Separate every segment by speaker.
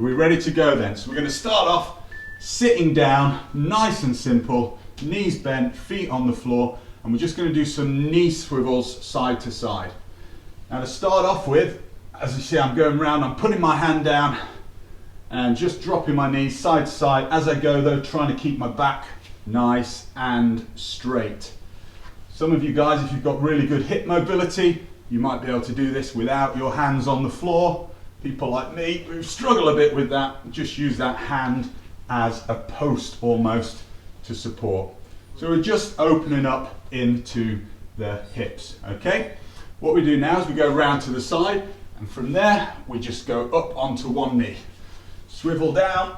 Speaker 1: Are we ready to go then? So we're going to start off sitting down, nice and simple, knees bent, feet on the floor, and we're just going to do some knee swivels side to side. Now to start off with, as you see, I'm going round, I'm putting my hand down and just dropping my knees side to side. As I go though, trying to keep my back nice and straight. Some of you guys, if you've got really good hip mobility, you might be able to do this without your hands on the floor. People like me who struggle a bit with that, just use that hand as a post almost to support. So we're just opening up into the hips, okay? What we do now is we go round to the side, and from there we just go up onto one knee. Swivel down,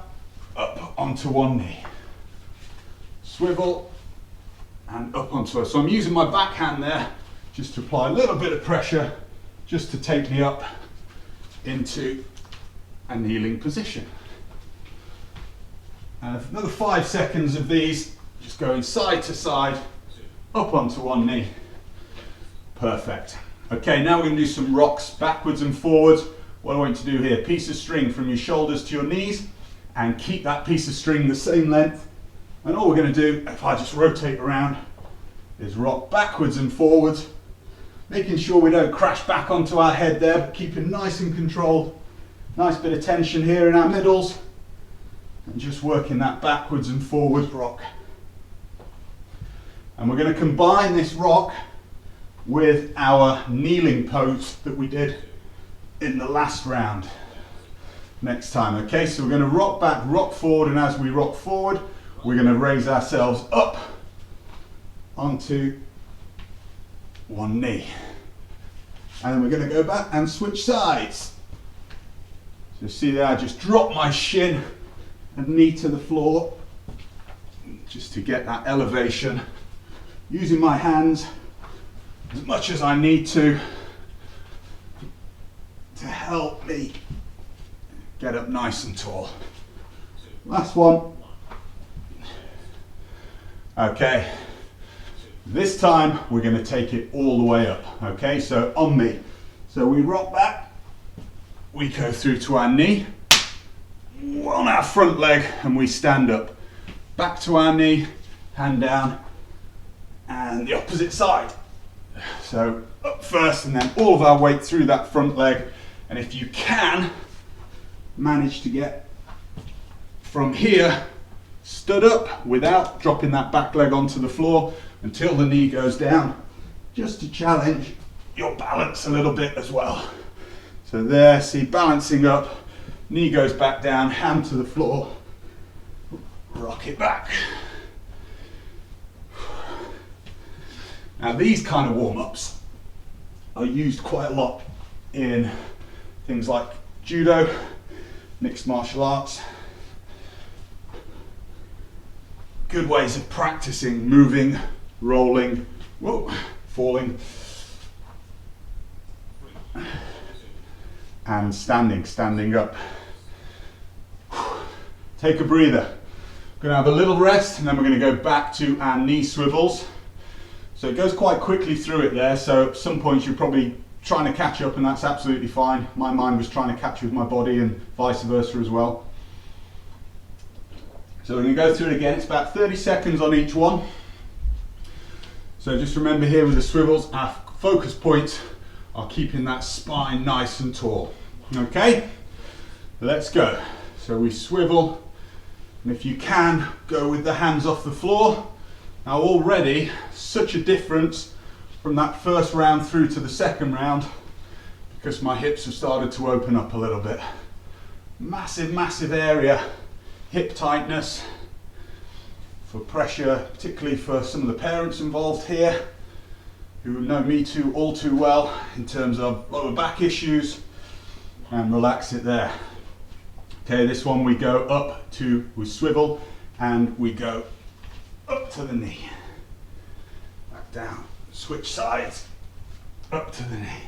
Speaker 1: up onto one knee. Swivel and up onto it. So I'm using my backhand there just to apply a little bit of pressure just to take me up into a kneeling position. And another 5 seconds of these, just going side to side, up onto one knee. Perfect. Okay, now we're going to do some rocks backwards and forwards. What I want you to do here, piece of string from your shoulders to your knees, and keep that piece of string the same length. And all we're going to do, if I just rotate around, is rock backwards and forwards, making sure we don't crash back onto our head there, but keeping nice and controlled. Nice bit of tension here in our middles, and just working that backwards and forwards rock. And we're going to combine this rock with our kneeling pose that we did in the last round next time. Okay, so we're going to rock back, rock forward, and as we rock forward, we're going to raise ourselves up onto one knee. And then we're going to go back and switch sides. So see there, I just drop my shin and knee to the floor just to get that elevation. Using my hands as much as I need to help me get up nice and tall. Last one. Okay, this time we're going to take it all the way up. Okay, so on me. So we rock back, we go through to our knee, on our front leg, and we stand up. Back to our knee, hand down, and the opposite side. So up first, and then all of our weight through that front leg. And if you can manage to get from here stood up without dropping that back leg onto the floor until the knee goes down, just to challenge your balance a little bit as well. So there, see, balancing up, knee goes back down, hand to the floor, rock it back. Now these kind of warm-ups are used quite a lot in things like judo, mixed martial arts. Good ways of practicing moving, rolling, whoa, falling, and standing up. Take a breather. We're going to have a little rest, and then we're going to go back to our knee swivels. So it goes quite quickly through it there, so at some points you're probably trying to catch up, and that's absolutely fine. My mind was trying to catch with my body and vice versa as well. So we're going to go through it again. It's about 30 seconds on each one. So just remember here with the swivels, our focus points are keeping that spine nice and tall. Okay, let's go. So we swivel, and if you can, go with the hands off the floor. Now already, such a difference from that first round through to the second round, because my hips have started to open up a little bit. Massive area. Hip tightness for pressure, particularly for some of the parents involved here who know me all too well in terms of lower back issues, and relax it there. Okay, this one we go up to, we swivel, and we go up to the knee, back down, switch sides, up to the knee.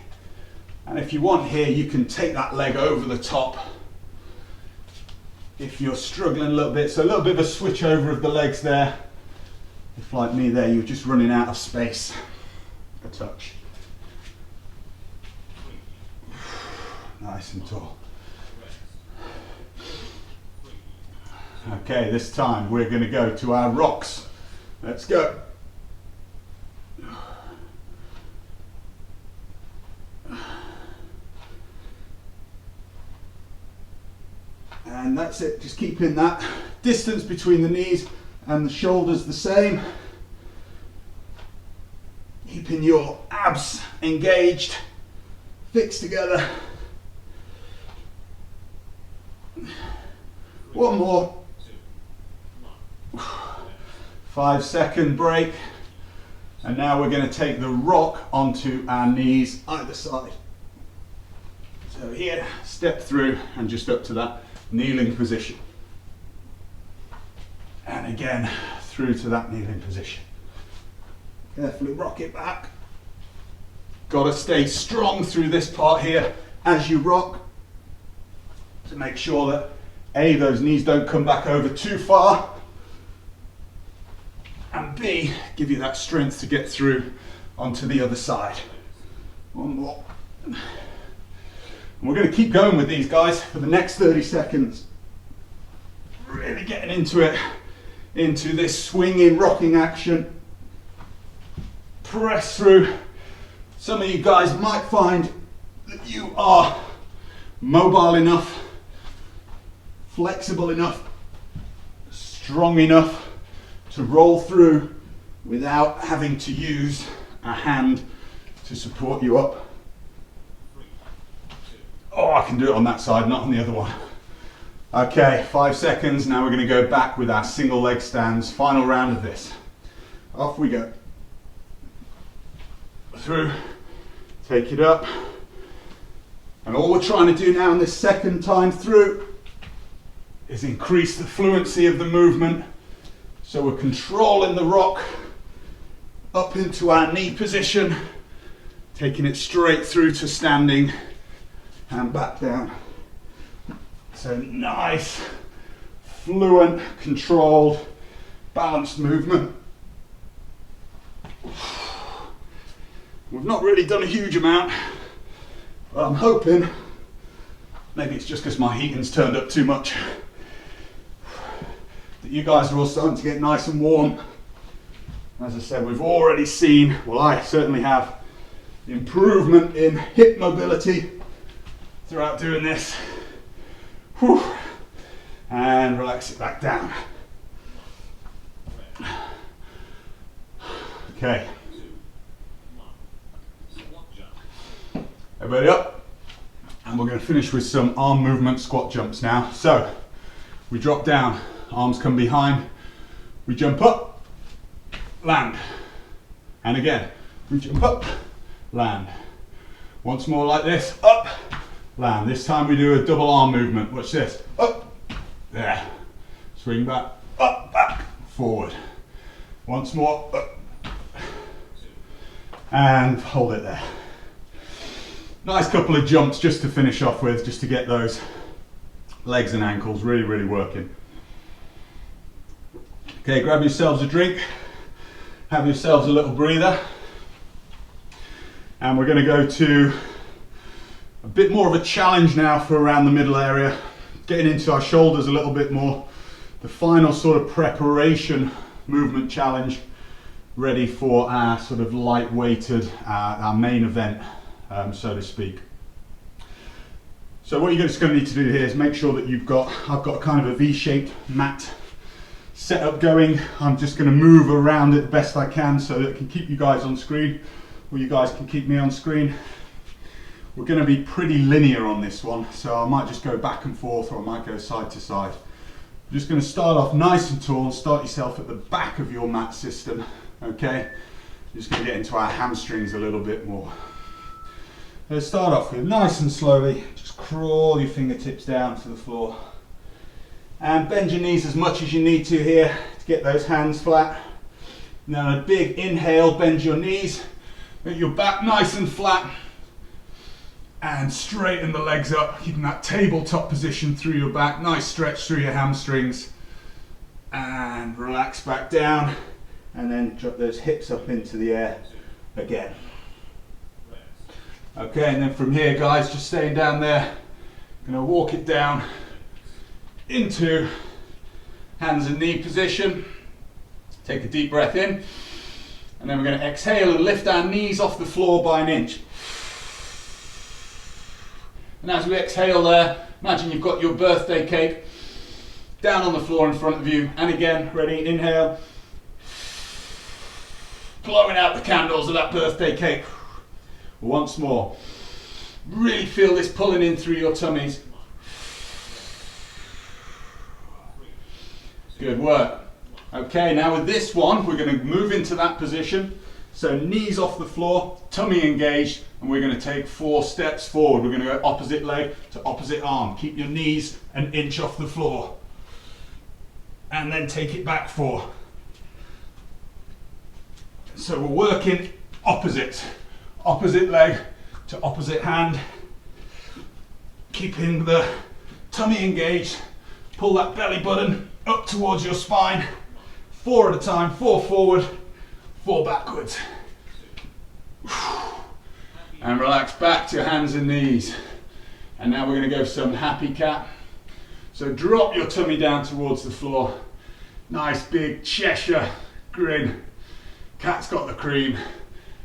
Speaker 1: And if you want here, you can take that leg over the top if you're struggling a little bit. So a little bit of a switch over of the legs there. If like me there, you're just running out of space. A touch. Nice and tall. Okay, this time we're going to go to our rocks. Let's go. And that's it, just keeping that distance between the knees and the shoulders the same. Keeping your abs engaged, fixed together. One more. 5-second break. And now we're going to take the rock onto our knees either side. So here, step through and just up to that kneeling position. And again, through to that kneeling position. Carefully rock it back. Got to stay strong through this part here as you rock to make sure that A, those knees don't come back over too far, and B, give you that strength to get through onto the other side. One more. And we're going to keep going with these guys for the next 30 seconds. Really getting into it, into this swinging, rocking action. Press through. Some of you guys might find that you are mobile enough, flexible enough, strong enough to roll through without having to use a hand to support you up. Oh, I can do it on that side, not on the other one. Okay, 5 seconds. Now we're going to go back with our single leg stands. Final round of this. Off we go. Through, take it up. And all we're trying to do now in this second time through is increase the fluency of the movement. So we're controlling the rock up into our knee position, taking it straight through to standing and back down. So nice, fluent, controlled, balanced movement. We've not really done a huge amount, but I'm hoping, maybe it's just because my heating's turned up too much, that you guys are all starting to get nice and warm. As I said, we've already seen, well, I certainly have, the improvement in hip mobility throughout doing this. Whew. And relax it back down. Okay. Everybody up. And we're going to finish with some arm movement squat jumps now. So, we drop down, arms come behind, we jump up, land. And again, we jump up, land. Once more like this, up, land. This time we do a double arm movement. Watch this. Up, there. Swing back, up, back, forward. Once more, up. And hold it there. Nice couple of jumps just to finish off with, just to get those legs and ankles really, really working. Okay, grab yourselves a drink. Have yourselves a little breather. And we're going to go to a bit more of a challenge now for around the middle area, getting into our shoulders a little bit more. The final sort of preparation movement challenge, ready for our sort of light-weighted, our main event, so to speak. So what you're just going to need to do here is make sure that I've got kind of a V-shaped mat setup going. I'm just going to move around it the best I can so that it can keep you guys on screen, or you guys can keep me on screen. We're going to be pretty linear on this one, so I might just go back and forth, or I might go side to side. I'm just going to start off nice and tall, start yourself at the back of your mat system, okay? I'm just going to get into our hamstrings a little bit more. Let's start off with nice and slowly, just crawl your fingertips down to the floor. And bend your knees as much as you need to here to get those hands flat. Now a big inhale, bend your knees, get your back nice and flat. And straighten the legs up, keeping that tabletop position through your back. Nice stretch through your hamstrings. And relax back down. And then drop those hips up into the air again. Okay, and then from here, guys, just staying down there. Gonna walk it down into Hands in knee position. Take a deep breath in. And then we're going to exhale and lift our knees off the floor by an inch. And as we exhale there, imagine you've got your birthday cake down on the floor in front of you. And again, ready, inhale. Blowing out the candles of that birthday cake. Once more. Really feel this pulling in through your tummies. Good work. Okay, now with this one, we're going to move into that position. So knees off the floor, tummy engaged, and we're going to take 4 steps forward. We're going to go opposite leg to opposite arm. Keep your knees an inch off the floor. And then take it back 4. So we're working opposite leg to opposite hand. Keeping the tummy engaged. Pull that belly button up towards your spine. 4 at a time, 4 forward, 4 backwards. And relax back to hands and knees. And now we're going to go some happy cat. So drop your tummy down towards the floor. Nice big Cheshire grin. Cat's got the cream.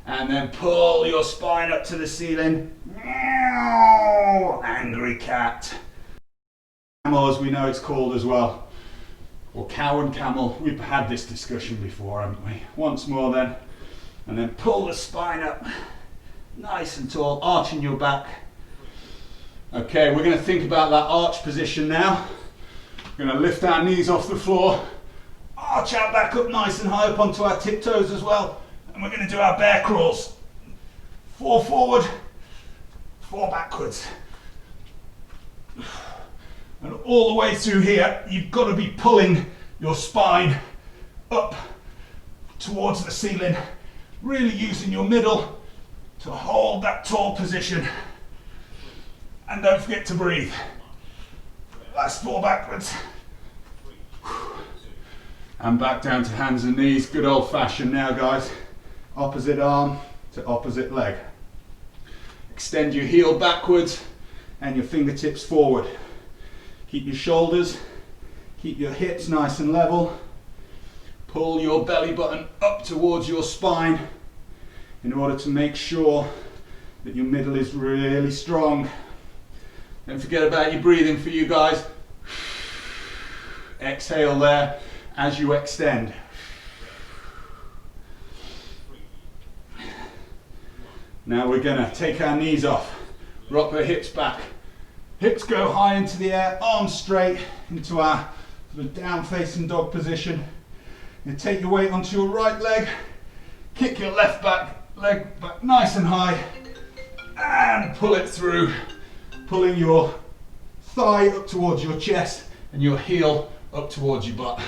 Speaker 1: And then pull your spine up to the ceiling. Angry cat. Camel, as we know it's called as well. Or cow and camel. We've had this discussion before, haven't we? Once more then. And then pull the spine up. Nice and tall, arching your back. Okay, we're going to think about that arch position now. We're going to lift our knees off the floor. Arch our back up nice and high up onto our tiptoes as well. And we're going to do our bear crawls. 4 forward, 4 backwards. And all the way through here, you've got to be pulling your spine up towards the ceiling, really using your middle to hold that tall position. And don't forget to breathe. Last 4 backwards. And back down to hands and knees. Good old fashioned now, guys. Opposite arm to opposite leg. Extend your heel backwards and your fingertips forward. Keep your shoulders, keep your hips nice and level. Pull your belly button up towards your spine in order to make sure that your middle is really strong. Don't forget about your breathing for you guys. Exhale there as you extend. Now we're going to take our knees off, rock the hips back. Hips go high into the air, arms straight into our sort of down facing dog position. You take your weight onto your right leg, kick your left leg back nice and high, and pull it through, pulling your thigh up towards your chest and your heel up towards your butt.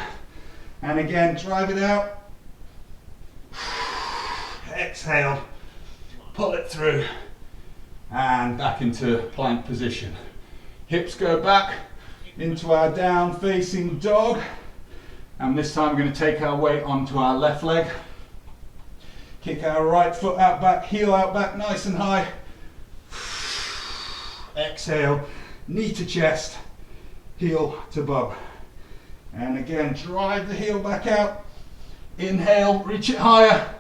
Speaker 1: And again, drive it out. Exhale, pull it through, and back into plank position. Hips go back into our down facing dog. And this time we're going to take our weight onto our left leg. Kick our right foot out back, heel out back nice and high. Exhale, knee to chest, heel to bum. And again, drive the heel back out. Inhale, reach it higher.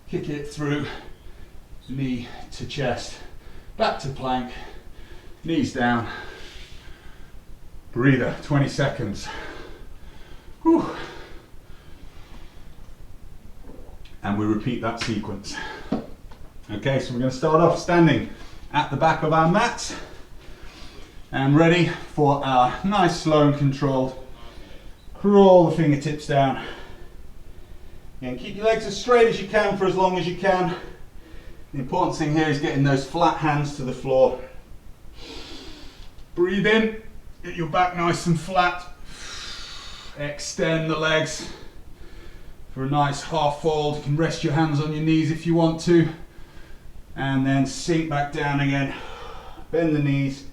Speaker 1: Kick it through, knee to chest, back to plank, knees down. Breather, 20 seconds. Whew. And we repeat that sequence. Okay, so we're going to start off standing at the back of our mats and ready for our nice, slow and controlled crawl the fingertips down. And keep your legs as straight as you can for as long as you can. The important thing here is getting those flat hands to the floor. Breathe in, get your back nice and flat. Extend the legs for a nice half fold. You can rest your hands on your knees if you want to. And then sink back down again. Bend the knees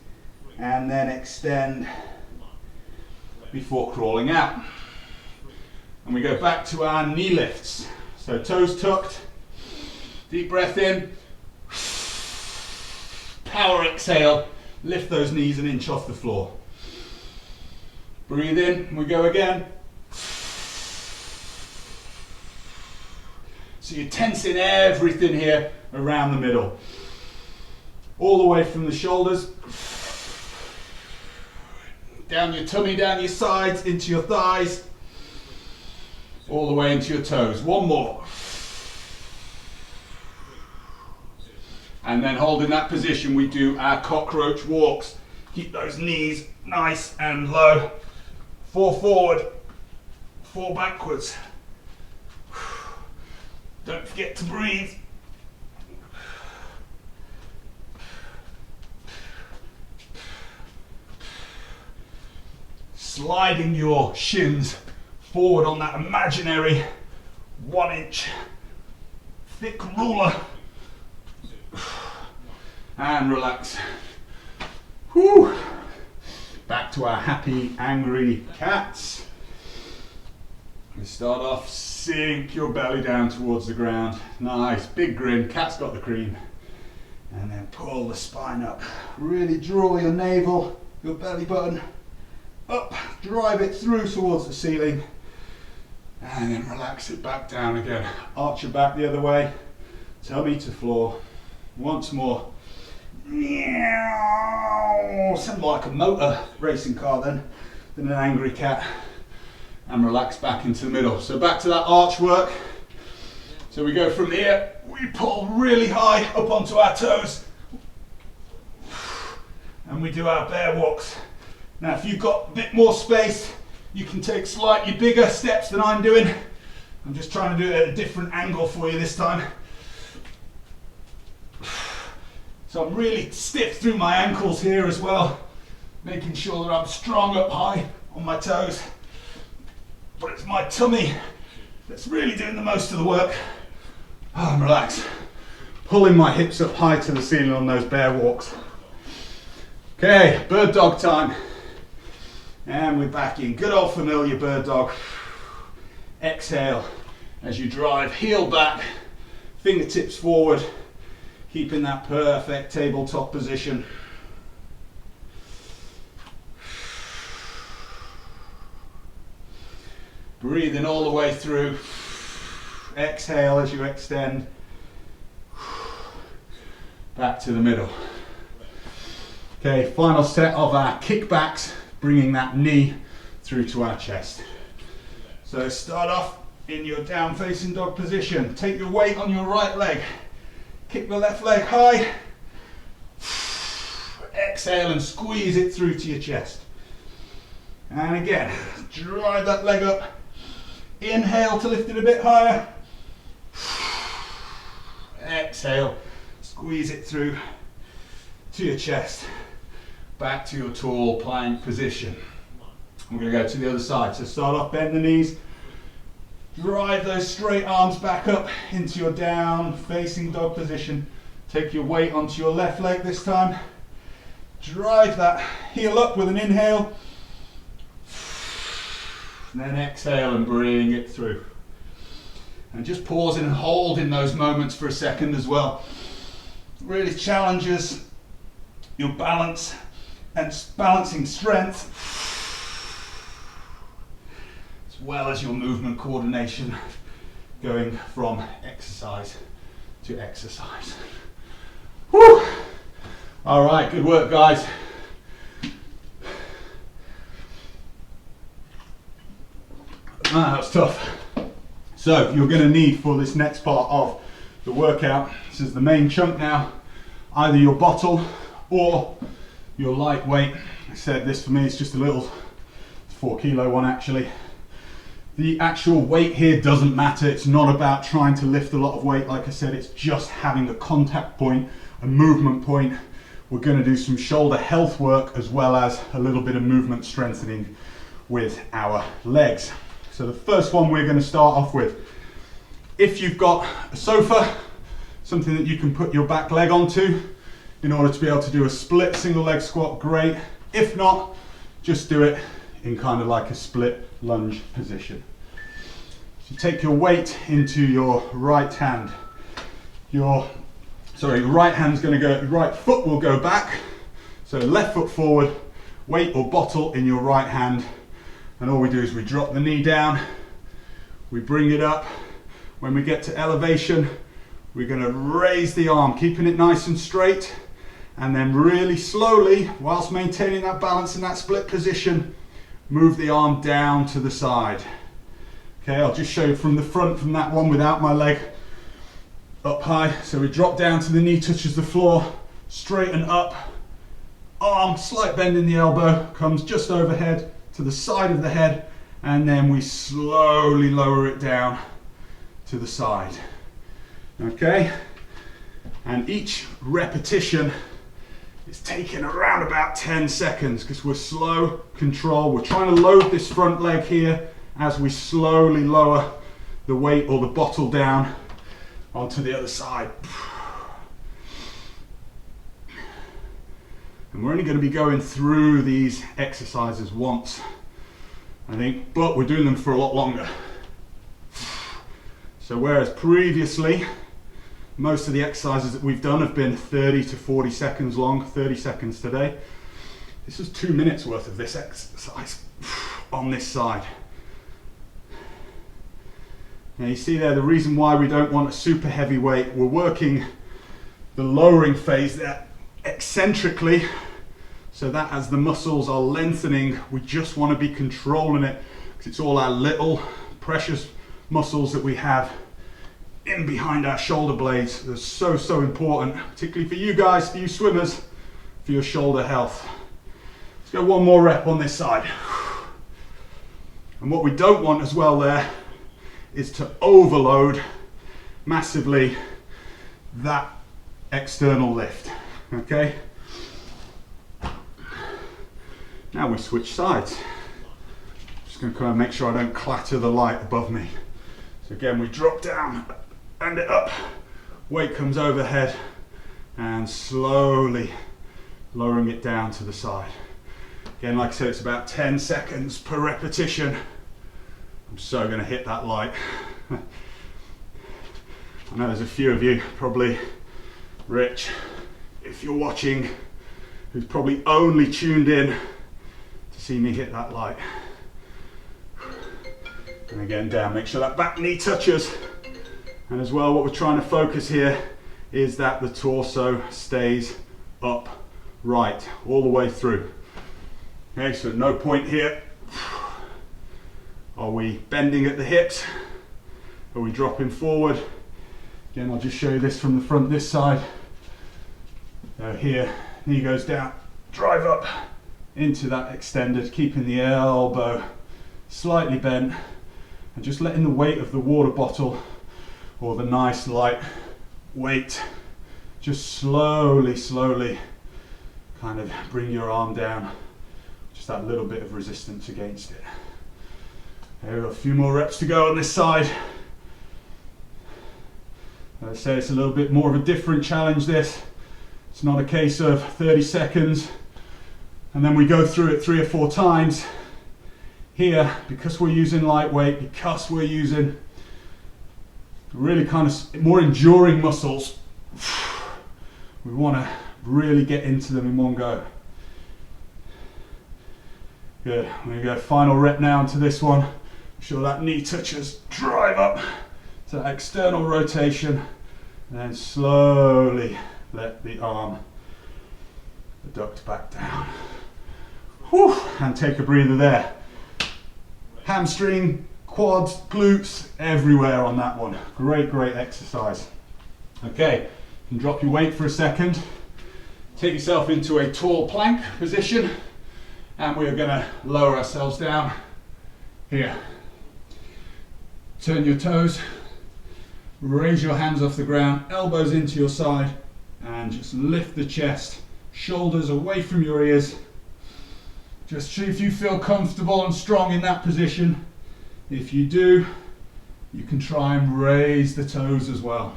Speaker 1: and then extend before crawling out. And we go back to our knee lifts. So toes tucked, deep breath in, power exhale, Lift those knees an inch off the floor. Breathe in, we go again. So you're tensing everything here around the middle. All the way from the shoulders, down your tummy, down your sides, into your thighs, all the way into your toes. One more. And then holding that position, we do our cockroach walks. Keep those knees nice and low. 4 forward, 4 backwards. Don't forget to breathe. Sliding your shins forward on that imaginary 1-inch thick ruler. And relax. Whew. Back to our happy, angry cats. We start off, sink your belly down towards the ground. Nice, big grin, cat's got the cream. And then pull the spine up. Really draw your navel, your belly button up, drive it through towards the ceiling. And then relax it back down again. Arch your back the other way, tummy to floor. Once more. Sound like a motor racing car then, than an angry cat. And relax back into the middle. So back to that arch work. So we go from here, we pull really high up onto our toes. And we do our bear walks. Now if you've got a bit more space, you can take slightly bigger steps than I'm doing. I'm just trying to do it at a different angle for you this time. So I'm really stiff through my ankles here as well, making sure that I'm strong up high on my toes. But it's my tummy that's really doing the most of the work. Oh, relax. Pulling my hips up high to the ceiling on those bear walks. Okay, bird dog time. And we're back in. Good old familiar bird dog. Exhale as you drive, heel back, fingertips forward, keeping that perfect tabletop position. Breathing all the way through. Exhale as you extend. Back to the middle. Okay, final set of our kickbacks, bringing that knee through to our chest. So start off in your down facing dog position. Take your weight on your right leg. Kick the left leg high. Exhale and squeeze it through to your chest. And again, drive that leg up. Inhale to lift it a bit higher. Exhale, squeeze it through to your chest. Back to your tall plank position. We're going to go to the other side. So start off, bend the knees. Drive those straight arms back up into your down facing dog position. Take your weight onto your left leg this time. Drive that heel up with an inhale. And then exhale and bring it through. And just pausing and holding those moments for a second as well. Really challenges your balance and balancing strength, as well as your movement coordination, going from exercise to exercise. Whew. All right, good work, guys. That was tough. So you're going to need for this next part of the workout, this is the main chunk now, either your bottle or your lightweight. I said this for me, it's just a little 4 kilo one actually. The actual weight here doesn't matter. It's not about trying to lift a lot of weight. Like I said, it's just having a contact point, a movement point. We're going to do some shoulder health work as well as a little bit of movement strengthening with our legs. So the first one we're going to start off with, if you've got a sofa, something that you can put your back leg onto in order to be able to do a split single leg squat, great. If not, just do it in kind of like a split lunge position. So take your weight into your right hand. Your right hand's going to go, your right foot will go back So left foot forward, weight or bottle in your right hand, and all we do is we drop the knee down, we bring it up. When we get to elevation, we're going to raise the arm, keeping it nice and straight, and then really slowly, whilst maintaining that balance in that split position, move the arm down to the side. Okay, I'll just show you from the front from that one without my leg up high. So we drop down to the knee touches the floor, straighten up, arm, slight bend in the elbow, comes just overhead to the side of the head, and then we slowly lower it down to the side. Okay, and each repetition is taking around about 10 seconds because we're slow control. We're trying to load this front leg here as we slowly lower the weight or the bottle down onto the other side. And we're only going to be going through these exercises once, I think, but we're doing them for a lot longer. So whereas previously, most of the exercises that we've done have been 30 to 40 seconds long, 30 seconds today. This is 2 minutes worth of this exercise on this side. Now you see there the reason why we don't want a super heavy weight. We're working the lowering phase there eccentrically, so that as the muscles are lengthening, we just want to be controlling it because it's all our little precious muscles that we have in behind our shoulder blades. They're so important, particularly for you guys, for you swimmers, for your shoulder health. Let's go one more rep on this side. And what we don't want as well there is to overload massively that external lift. Okay, now we switch sides. Just going to kind of make sure I don't clatter the light above me. So again, we drop down and it up, weight comes overhead, and slowly lowering it down to the side. Again, like I said, it's about 10 seconds per repetition. I'm so going to hit that light. I know there's a few of you, probably Rich, if you're watching, who's probably only tuned in to see me hit that light. And again, down, make sure that back knee touches. And as well, what we're trying to focus here is that the torso stays upright all the way through. Okay, so no point here are we bending at the hips, are we dropping forward. Again, I'll just show you this from the front this side. Here, knee goes down, drive up into that extended, keeping the elbow slightly bent, and just letting the weight of the water bottle or the nice light weight just slowly kind of bring your arm down, just that little bit of resistance against it. There are a few more reps to go on this side. As I say, it's a little bit more of a different challenge this. It's not a case of 30 seconds and then we go through it 3 or 4 times. Here, because we're using lightweight, because we're using really kind of more enduring muscles, we want to really get into them in one go. Good, I'm going to go final rep now into this one. Make sure that knee touches, drive up to that external rotation, and then slowly let the arm adduct back down. Whew, and take a breather there. Hamstring, quads, glutes, everywhere on that one. Great exercise. Okay, you can drop your weight for a second. Take yourself into a tall plank position, and we're going to lower ourselves down here. Turn your toes, raise your hands off the ground, elbows into your side, and just lift the chest, shoulders away from your ears. Just see if you feel comfortable and strong in that position. If you do, you can try and raise the toes as well.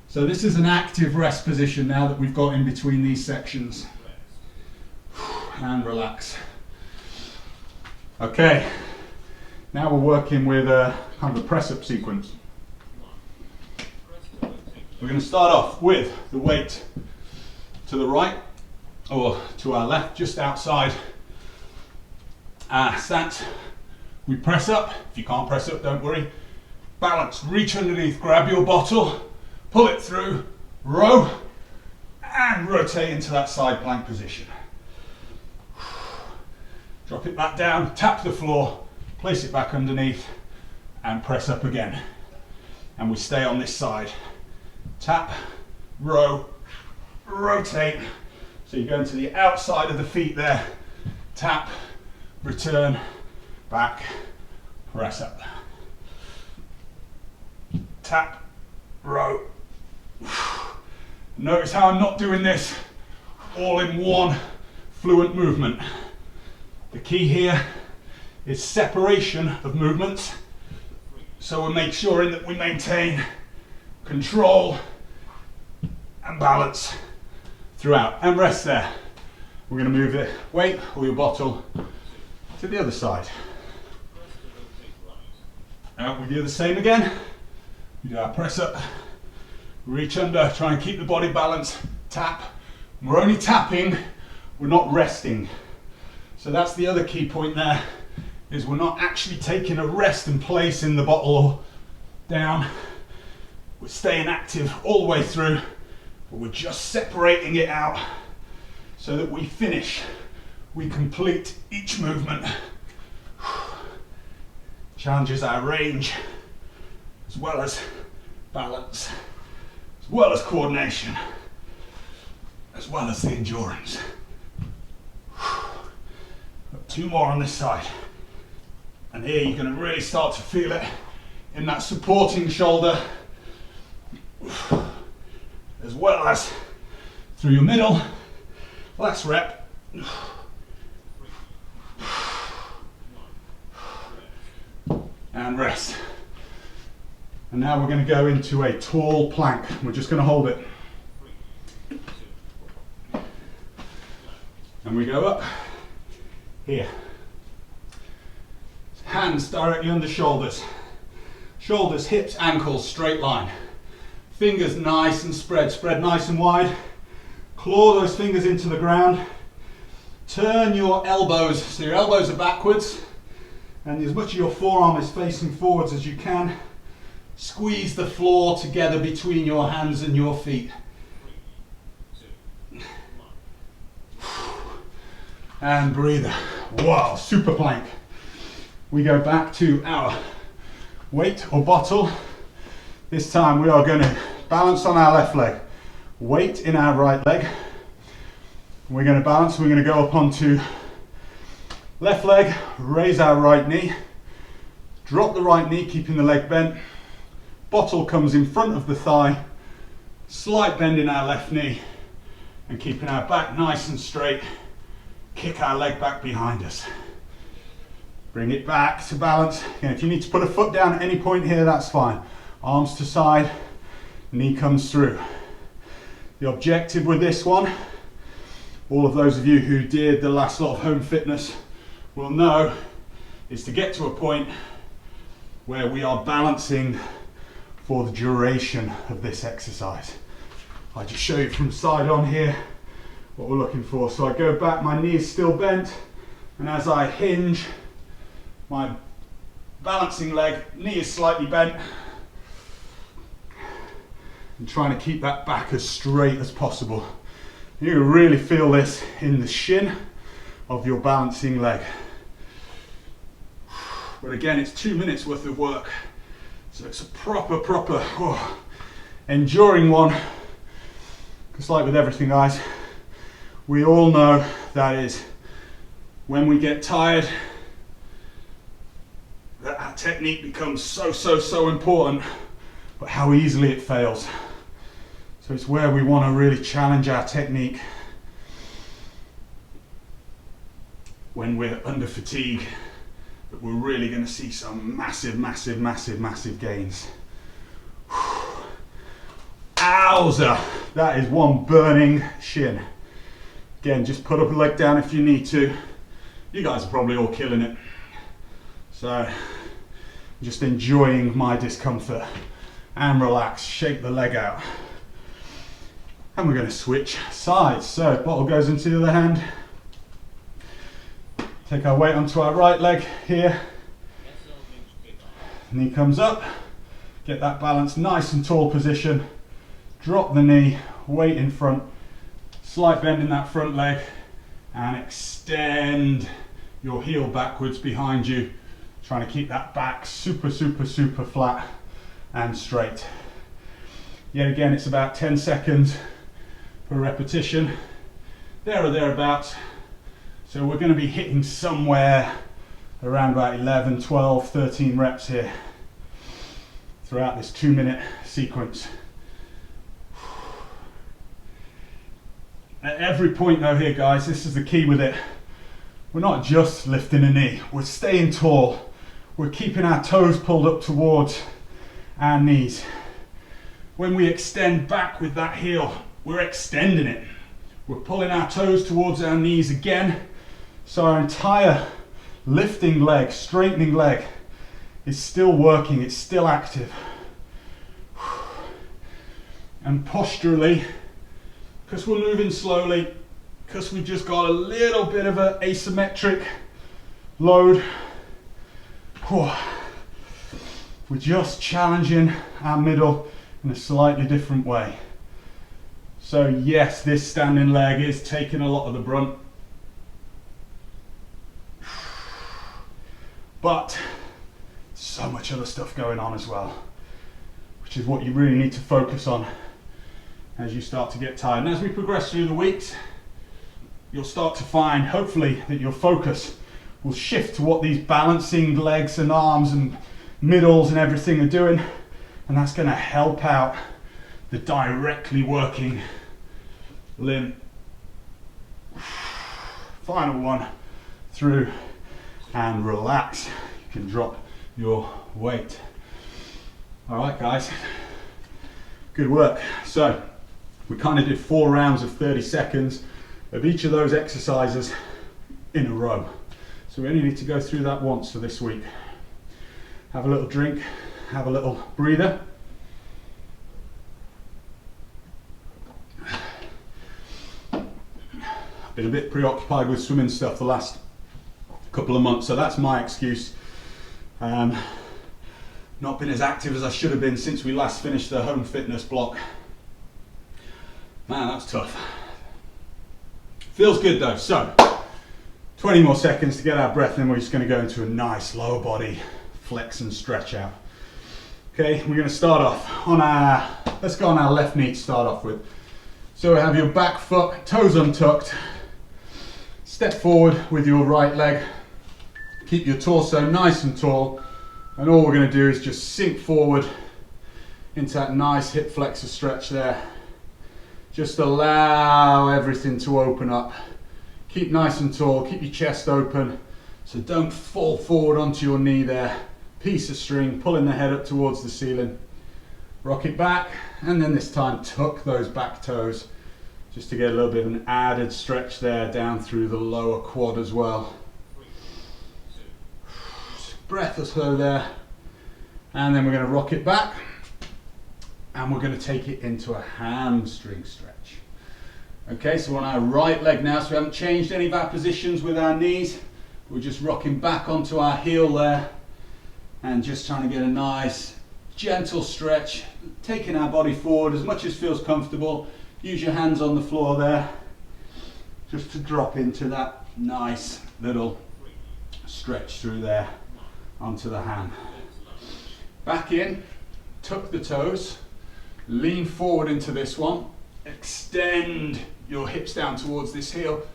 Speaker 1: So this is an active rest position now that we've got in between these sections. And relax. Okay, now we're working with a kind of a press-up sequence. We're going to start off with the weight to the right, or to our left, just outside our stance. We press up. If you can't press up, don't worry. Balance, reach underneath, grab your bottle, pull it through, row, and rotate into that side plank position. Drop it back down, tap the floor, place it back underneath, and press up again. And we stay on this side. Tap, row, rotate. So you're going to the outside of the feet there. Tap, return, back, press up. Tap, row. Notice how I'm not doing this all in one fluent movement. The key here is separation of movements. So we'll make sure that we maintain control and balance throughout. And rest there. We're going to move the weight or your bottle to the other side. Out, we do the same again. We do our press up, reach under, try and keep the body balanced, tap. We're only tapping, we're not resting. So that's the other key point there, is we're not actually taking a rest and placing the bottle down. We're staying active all the way through, but we're just separating it out so that we finish, we complete each movement. Challenges our range, as well as balance, as well as coordination, as well as the endurance. Got 2 more on this side. And here you're going to really start to feel it in that supporting shoulder, as well as through your middle. Last rep. And rest. And now we're going to go into a tall plank. We're just going to hold it. And we go up here. Hands directly under shoulders. Shoulders, hips, ankles, straight line. Fingers nice and spread nice and wide. Claw those fingers into the ground. Turn your elbows, so your elbows are backwards. And as much of your forearm is facing forwards as you can. Squeeze the floor together between your hands and your feet. And breathe. Wow, super plank. We go back to our weight or bottle. This time we are going to balance on our left leg. Weight in our right leg. We're going to balance, we're going to go up onto left leg, raise our right knee, drop the right knee, keeping the leg bent. Bottle comes in front of the thigh, slight bend in our left knee, and keeping our back nice and straight, kick our leg back behind us. Bring it back to balance. Again, if you need to put a foot down at any point here, that's fine. Arms to side, knee comes through. The objective with this one, all of those of you who did the last lot of home fitness will know, is to get to a point where we are balancing for the duration of this exercise. I just show you from side on here what we're looking for. So I go back, my knee is still bent, and as I hinge, my balancing leg, knee is slightly bent, and trying to keep that back as straight as possible. You can really feel this in the shin of your balancing leg. But again, it's 2 minutes worth of work. So it's a proper enduring one. Because like with everything, guys, we all know that is when we get tired, that our technique becomes so important, but how easily it fails. So it's where we want to really challenge our technique when we're under fatigue, that we're really going to see some massive gains. Owza! That is one burning shin. Again, just put up a leg down if you need to. You guys are probably all killing it. So, just enjoying my discomfort and relax, shake the leg out. And we're going to switch sides. So bottle goes into the other hand. Take our weight onto our right leg here. Knee comes up. Get that balance nice and tall position. Drop the knee, weight in front. Slight bend in that front leg. And extend your heel backwards behind you. Trying to keep that back super flat and straight. Yet again, it's about 10 seconds per repetition, there or thereabouts. So we're going to be hitting somewhere around about 11, 12, 13 reps here throughout this 2-minute sequence. At every point though here, guys, this is the key with it. We're not just lifting a knee, we're staying tall. We're keeping our toes pulled up towards our knees. When we extend back with that heel, we're extending it. We're pulling our toes towards our knees again. So our entire lifting leg, straightening leg is still working, it's still active. And posturally, because we're moving slowly, because we've just got a little bit of an asymmetric load, we're just challenging our middle in a slightly different way. So yes, this standing leg is taking a lot of the brunt, but so much other stuff going on as well, which is what you really need to focus on as you start to get tired. And as we progress through the weeks, you'll start to find, hopefully, that your focus will shift to what these balancing legs and arms and middles and everything are doing, and that's going to help out the directly working limb. Final one, through and relax. You can drop your weight. All right, guys, good work. So we kind of did 4 rounds of 30 seconds of each of those exercises in a row. So we only need to go through that once for this week. Have a little drink, have a little breather. Been a bit preoccupied with swimming stuff the last couple of months, so that's my excuse. Not been as active as I should have been since we last finished the home fitness block. Man, that's tough. Feels good though. So 20 more seconds to get our breath in. We're just going to go into a nice lower body flex and stretch out. Okay, we're going to start off on our, let's go on our left knee to start off with. So have your back foot, toes untucked. Step forward with your right leg. Keep your torso nice and tall. And all we're going to do is just sink forward into that nice hip flexor stretch there. Just allow everything to open up. Keep nice and tall, keep your chest open. So don't fall forward onto your knee there. Piece of string, pulling the head up towards the ceiling. Rock it back, and then this time tuck those back toes, just to get a little bit of an added stretch there down through the lower quad as well. Breath or so there, and then we're going to rock it back, and we're going to take it into a hamstring stretch. Okay, so on our right leg now, so we haven't changed any of our positions with our knees. We're just rocking back onto our heel there, and just trying to get a nice gentle stretch, taking our body forward as much as feels comfortable. Use your hands on the floor there, just to drop into that nice little stretch through there onto the ham. Back in, tuck the toes, lean forward into this one, extend your hips down towards this heel,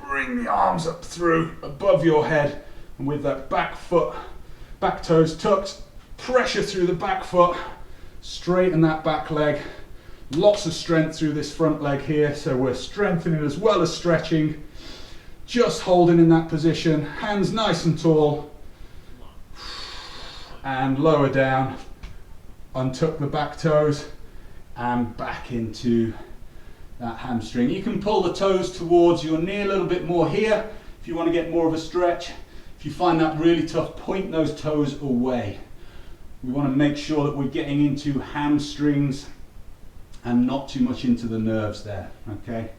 Speaker 1: bring the arms up through above your head, and with that back foot, back toes tucked, pressure through the back foot, straighten that back leg. Lots of strength through this front leg here, so we're strengthening as well as stretching. Just holding in that position, hands nice and tall, and lower down, untuck the back toes, and back into that hamstring. You can pull the toes towards your knee a little bit more here if you want to get more of a stretch. If you find that really tough, point those toes away. We want to make sure that we're getting into hamstrings and not too much into the nerves there, okay?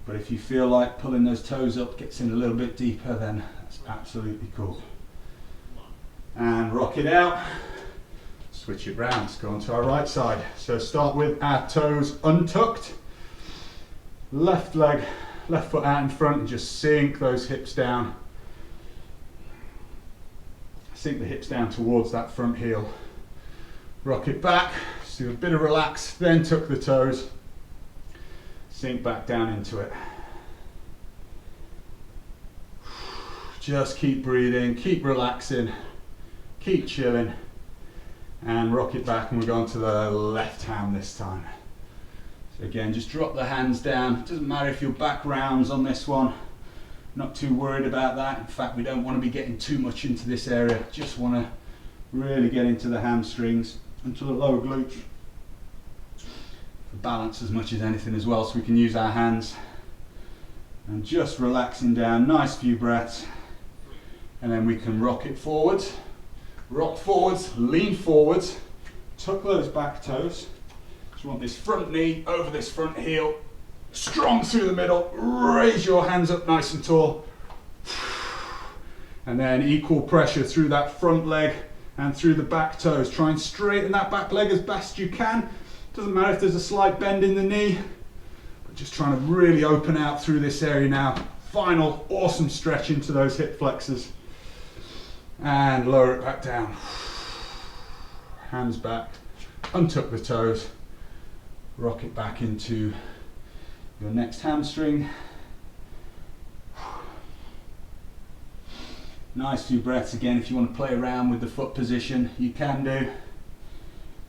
Speaker 1: But if you feel like pulling those toes up gets in a little bit deeper, then that's absolutely cool. And rock it out, switch it round, let's go on to our right side. So start with our toes untucked, left leg, left foot out in front, and just sink those hips down. Sink the hips down towards that front heel. Rock it back, just do a bit of relax, then tuck the toes. Sink back down into it. Just keep breathing, keep relaxing, keep chilling, and rock it back, and we're going to the left hand this time. So again, just drop the hands down. It doesn't matter if your back rounds on this one. Not too worried about that. In fact, we don't want to be getting too much into this area. Just want to really get into the hamstrings and to the lower glutes for balance as much as anything as well, so we can use our hands. And just relaxing down, nice few breaths, and then we can rock it forwards. Rock forwards, lean forwards, tuck those back toes. So you want this front knee over this front heel, strong through the middle, raise your hands up nice and tall. And then equal pressure through that front leg and through the back toes. Try and straighten that back leg as best you can. Doesn't matter if there's a slight bend in the knee, but just trying to really open out through this area now. Final awesome stretch into those hip flexors. And lower it back down. Hands back, untuck the toes, rock it back into your next hamstring. Nice few breaths again. If you want to play around with the foot position, you can do.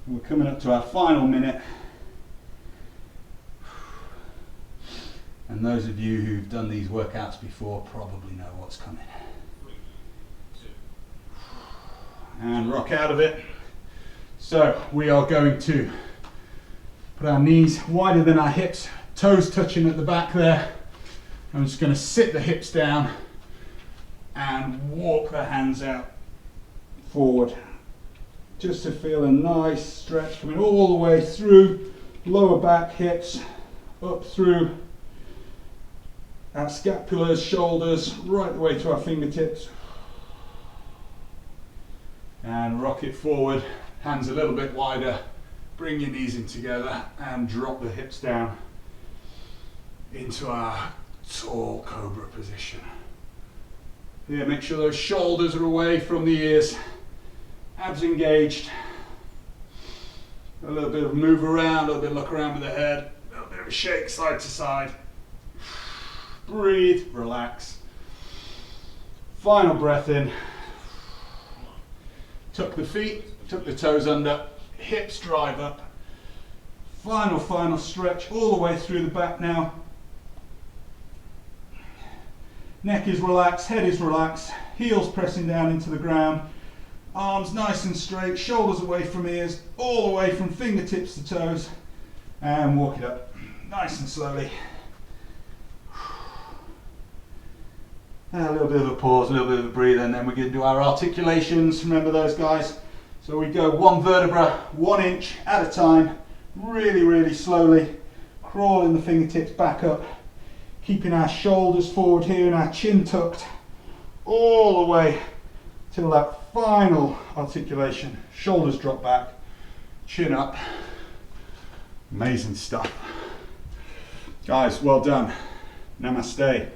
Speaker 1: We're coming up to our final minute. And those of you who've done these workouts before probably know what's coming. And rock out of it. So we are going to put our knees wider than our hips, toes touching at the back there. I'm just going to sit the hips down and walk the hands out forward, just to feel a nice stretch coming all the way through lower back, hips, up through our scapulars, shoulders, right the way to our fingertips. And rock it forward, hands a little bit wider, bring your knees in together and drop the hips down into our tall cobra position. Here, make sure those shoulders are away from the ears, abs engaged. A little bit of move around, a little bit of look around with the head, a little bit of a shake side to side. Breathe, relax. Final breath in. Tuck the feet, tuck the toes under, hips drive up. Final stretch all the way through the back now. Neck is relaxed, head is relaxed, heels pressing down into the ground. Arms nice and straight, shoulders away from ears, all the way from fingertips to toes. And walk it up, nice and slowly. A little bit of a pause, a little bit of a breathe, and then we're going to do our articulations. Remember those, guys? So we go one vertebra, 1 inch at a time, really slowly, crawling the fingertips back up, keeping our shoulders forward here and our chin tucked all the way till that final articulation. Shoulders drop back, chin up. Amazing stuff. Guys, well done. Namaste.